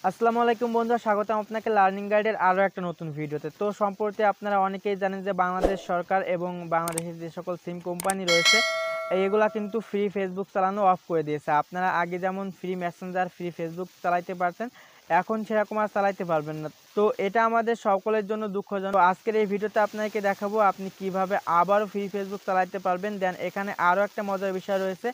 আসসালামু আলাইকুম বন্ধুরা, স্বাগতম আপনাকে লার্নিং গাইডের আরও একটা নতুন ভিডিওতে। তো সম্প্রতি আপনারা অনেকেই জানেন যে বাংলাদেশ সরকার এবং বাংলাদেশের যে সকল সিম কোম্পানি রয়েছে এগুলা কিন্তু ফ্রি ফেসবুক চালানো অফ করে দিয়েছে। আপনারা আগে যেমন ফ্রি মেসেঞ্জার, ফ্রি ফেসবুক চালাইতে পারতেন, এখন সেরকম আর চালাইতে পারবেন না। তো এটা আমাদের সকলের জন্য দুঃখজনক। তো আজকের এই ভিডিওতে আপনাকে দেখাবো আপনি কিভাবে আবারও ফ্রি ফেসবুক চালাইতে পারবেন। দেন এখানে আরও একটা মজার বিষয় রয়েছে,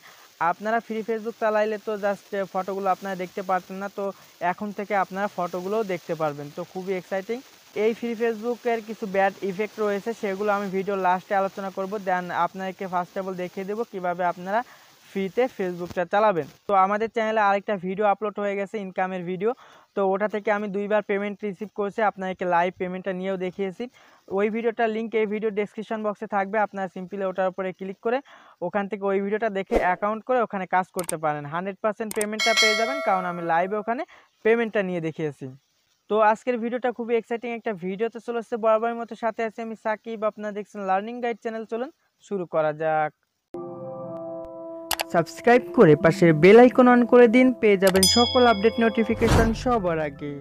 আপনারা ফ্রি ফেসবুক চালাইলে তো জাস্ট ফটোগুলো আপনারা দেখতে পারতেন না, তো এখন থেকে আপনারা ফটোগুলোও দেখতে পারবেন। তো খুবই এক্সাইটিং। এই ফ্রি ফেসবুকের কিছু ব্যাড ইফেক্ট রয়েছে, সেগুলো আমি ভিডিও লাস্টে আলোচনা করব। দেন আপনাকে ফার্স্ট অফ অল দেখিয়ে দেবো কীভাবে আপনারা ফ্রিতে ফেসবুকটা চালাবেন। তো আমাদের চ্যানেলে আরেকটা ভিডিও আপলোড হয়ে গেছে, ইনকামের ভিডিও। তো ওটা থেকে আমি 2বার পেমেন্ট রিসিভ করেছি, আপনাকে লাইভ পেমেন্টটা নিয়েও দেখিয়েছি। ওই ভিডিওটার লিঙ্ক এই ভিডিও ডেসক্রিপশন বক্সে থাকবে, আপনারা সিম্পলি ওটার উপরে ক্লিক করে ওখান থেকে ওই ভিডিওটা দেখে অ্যাকাউন্ট করে ওখানে কাজ করতে পারেন। 100% পেমেন্টটা পেয়ে যাবেন, কারণ আমি লাইভে ওখানে পেমেন্টটা নিয়ে দেখিয়েছি। তো আজকের ভিডিওটা খুবই এক্সাইটিং একটা ভিডিওতে চলে আসছে, বরাবরের মতো সাথে আছি আমি সাকিব। আপনারা দেখছেন লার্নিং গাইড চ্যানেল, চলুন শুরু করা যাক। সাবস্ক্রাইব করে পাশের বেল আইকন অন করে দিন, পেয়ে যাবেন সকল আপডেট নোটিফিকেশন সবার আগে।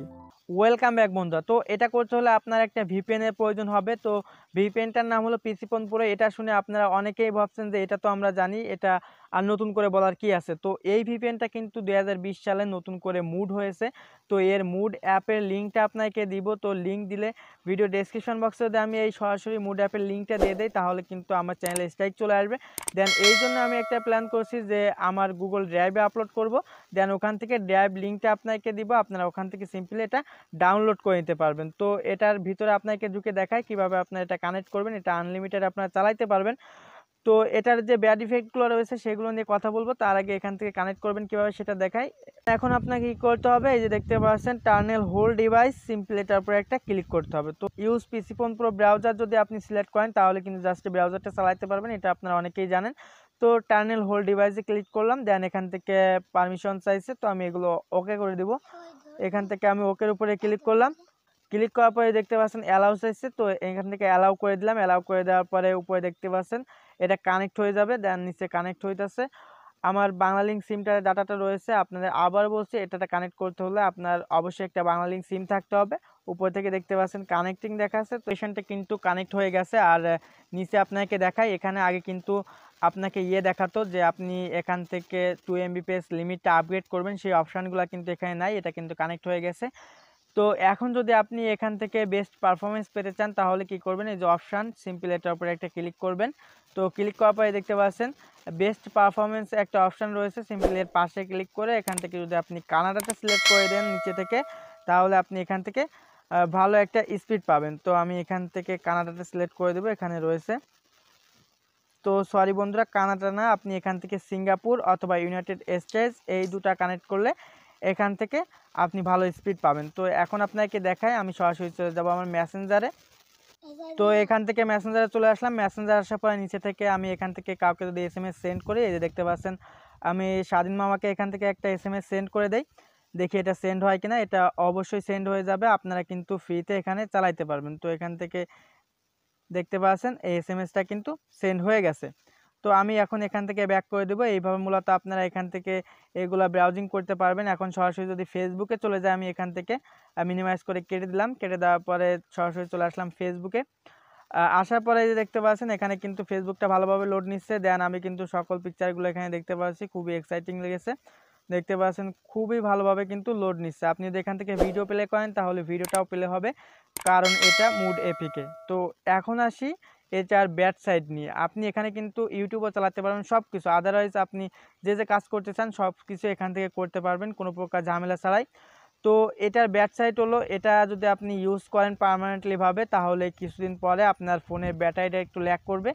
ওয়েলকাম ব্যাক বন্ধুরা। তো এটা করতে হলে আপনার একটা ভিপিএন এর প্রয়োজন হবে। তো ভিপিএনটার নাম হলো পিসিপন প্রো। এটা শুনে আপনারা অনেকেই ভাবছেন যে এটা তো আমরা জানি, এটা আর নতুন করে বলার কি আছে। তো এই ভিপিএনটা কিন্তু 2020 সালে নতুন করে মুড হয়েছে। তো এর মুড অ্যাপের লিঙ্কটা আপনাকে দিব। তো লিঙ্ক দিলে ভিডিও ডেসক্রিপশন বক্সে যদি আমি এই সরাসরি মুড অ্যাপের লিঙ্কটা দিয়ে দিই, তাহলে কিন্তু আমার চ্যানেলে স্ট্রাইক চলে আসবে। দেন এই জন্য আমি একটা প্ল্যান করছি যে আমার গুগল ড্রাইভে আপলোড করব। দেন ওখান থেকে ড্রাইভ লিঙ্কটা আপনাকে দিব, আপনারা ওখান থেকে সিম্পলি এটা ডাউনলোড করে নিতে পারবেন। তো এটার ভিতরে আপনাকে ঢুকে দেখায় কিভাবে আপনারা এটা কানেক্ট করবেন। এটা আনলিমিটেড আপনারা চালাইতে পারবেন। তো এটার যে ব্যাড ইফেক্টগুলো রয়েছে সেগুলো নিয়ে কথা বলবো, তার আগে এখান থেকে কানেক্ট করবেন কিভাবে সেটা দেখাই। এখন আপনাকে কি করতে হবে, এই যে দেখতে পাচ্ছেন টার্নেল হোল ডিভাইস, সিম্পলি এটার উপরে একটা ক্লিক করতে হবে। তো ইউজ পিসিফোন প্রো ব্রাউজার যদি আপনি সিলেক্ট করেন, তাহলে কিন্তু জাস্ট ব্রাউজারটা চালাতে পারবেন, এটা আপনারা অনেকেই জানেন। তো টার্নেল হোল ডিভাইসে ক্লিক করলাম। দেন এখান থেকে পারমিশন চাইছে, তো আমি এগুলো ওকে করে দিব। এখান থেকে আমি ওকের উপরে ক্লিক করলাম। ক্লিক করার পরে দেখতে পাচ্ছেন অ্যালাউ চাইছে, তো এখান থেকে অ্যালাউ করে দিলাম। অ্যালাউ করে দেওয়ার পরে উপরে দেখতে পাচ্ছেন এটা কানেক্ট হয়ে যাবে। দেন নিচে কানেক্ট হইতেছে। আমার বাংলালিংক সিমটার ডাটাটা রয়েছে, আপনাদের আবার বলছি, এটাতে কানেক্ট করতে হলে আপনার অবশ্যই একটা বাংলালিংক সিম থাকতে হবে। উপর থেকে দেখতে পাচ্ছেন কানেক্টিং দেখাচ্ছে, তো এখানটা কিন্তু কানেক্ট হয়ে গেছে। আর নিচে আপনাকে দেখায়, এখানে আগে কিন্তু আপনাকে দেখাতো যে আপনি এখান থেকে 2 MBps লিমিটটা আপগ্রেড করবেন, সেই অপশানগুলো কিন্তু এখানে নাই, এটা কিন্তু কানেক্ট হয়ে গেছে। তো এখন যদি আপনি এখান থেকে বেস্ট পারফরমেন্স পেতে চান, তাহলে কি করবেন, এই যে অপশান, সিম্পল এটার উপরে একটা ক্লিক করবেন। তো ক্লিক করার পরে দেখতে পাচ্ছেন বেস্ট পারফরমেন্স একটা অপশান রয়েছে, সিম্পল এর পাশে ক্লিক করে এখান থেকে যদি আপনি কানাডাটা সিলেক্ট করে দেন নিচে থেকে, তাহলে আপনি এখান থেকে ভালো একটা স্পিড পাবেন। তো আমি এখান থেকে কানাডাটা সিলেক্ট করে দেবো, এখানে রয়েছে। তো সরি বন্ধুরা, কানাডা না, আপনি এখান থেকে সিঙ্গাপুর অথবা ইউনাইটেড স্টেটস, এই দুটা কানেক্ট করলে এখান থেকে আপনি ভালো স্পিড পাবেন। তো এখন আপনাকে দেখায়, আমি সরাসরি চলে যাবো আমার মেসেঞ্জারে। তো এখান থেকে মেসেঞ্জারে চলে আসলাম। মেসেঞ্জার আসার পরে নিচে থেকে আমি এখান থেকে কাউকে যদি SMS সেন্ড করি, এই যে দেখতে পাচ্ছেন আমি স্বাধীন মামাকে এখান থেকে একটা SMS সেন্ড করে দেই, দেখি এটা সেন্ড হয় কিনা। এটা অবশ্যই সেন্ড হয়ে যাবে, আপনারা কিন্তু ফ্রিতে এখানে চালাইতে পারবেন। তো এখান থেকে দেখতে পাচ্ছেন এই SMS-টা কিন্তু সেন্ড হয়ে গেছে। তো আমি এখন এখান থেকে ব্যাক করে দেবো। এইভাবে মূলত আপনারা এখান থেকে এগুলা ব্রাউজিং করতে পারবেন। এখন সরাসরি যদি ফেসবুকে চলে যায়, আমি এখান থেকে মিনিমাইজ করে কেটে দিলাম। কেটে দেওয়ার পরে সরাসরি চলে আসলাম ফেসবুকে। আসার পরে যে দেখতে পাচ্ছেন এখানে কিন্তু ফেসবুকটা ভালোভাবে লোড নিচ্ছে। দেন আমি কিন্তু সকল পিকচারগুলো এখানে দেখতে পাচ্ছি, খুবই এক্সাইটিং লেগেছে। দেখতে পাচ্ছেন খুবই ভালোভাবে কিন্তু লোড নিচ্ছে। আপনি যদি এখান থেকে ভিডিও প্লে করেন, তাহলে ভিডিওটাও প্লে হবে, কারণ এটা মুড এপিকে। তো এখন আসি এটার ব্যাড সাইড নিয়ে। আপনি এখানে কিন্তু ইউটিউবও চালাতে পারবেন, সব কিছু আদারওয়াইজ আপনি যে কাজ করতে চান সব কিছু এখান থেকে করতে পারবেন কোনো প্রকার ঝামেলা ছাড়াই। তো এটার ব্যাড সাইড হলো, এটা যদি আপনি ইউজ করেন পার্মানেন্টলি ভাবে, তাহলে কিছুদিন পরে আপনার ফোনের ব্যাটারিটা একটু ল্যাগ করবে,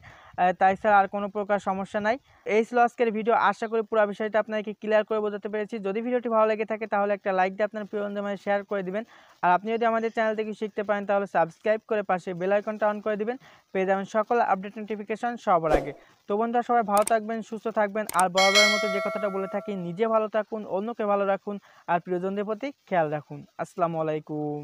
তাই ছাড়া আর কোনো প্রকার সমস্যা নাই। এই ছিল আজকের ভিডিও, আশা করি পুরো বিষয়টা আপনাকে ক্লিয়ার করে বোঝাতে পেরেছি। যদি ভিডিওটি ভালো লেগে থাকে, তাহলে একটা লাইক দিয়ে আপনার প্রিয়জনদের মাঝে শেয়ার করে দিবেন। আর আপনি যদি আমাদের চ্যানেল থেকে শিখতে পারেন, তাহলে সাবস্ক্রাইব করে পাশে বেল আইকনটা অন করে দিবেন, পেয়ে যাবেন সকল আপডেট নোটিফিকেশন সবার আগে। তো বন্ধুরা, সবাই ভালো থাকবেন, সুস্থ থাকবেন। আর বরাবরের মতো যে কথাটা বলে থাকি, নিজে ভালো থাকুন, অন্যকে ভালো রাখুন, আর প্রিয়জনদের প্রতি খেয়াল রাখুন। আসসালামু আলাইকুম।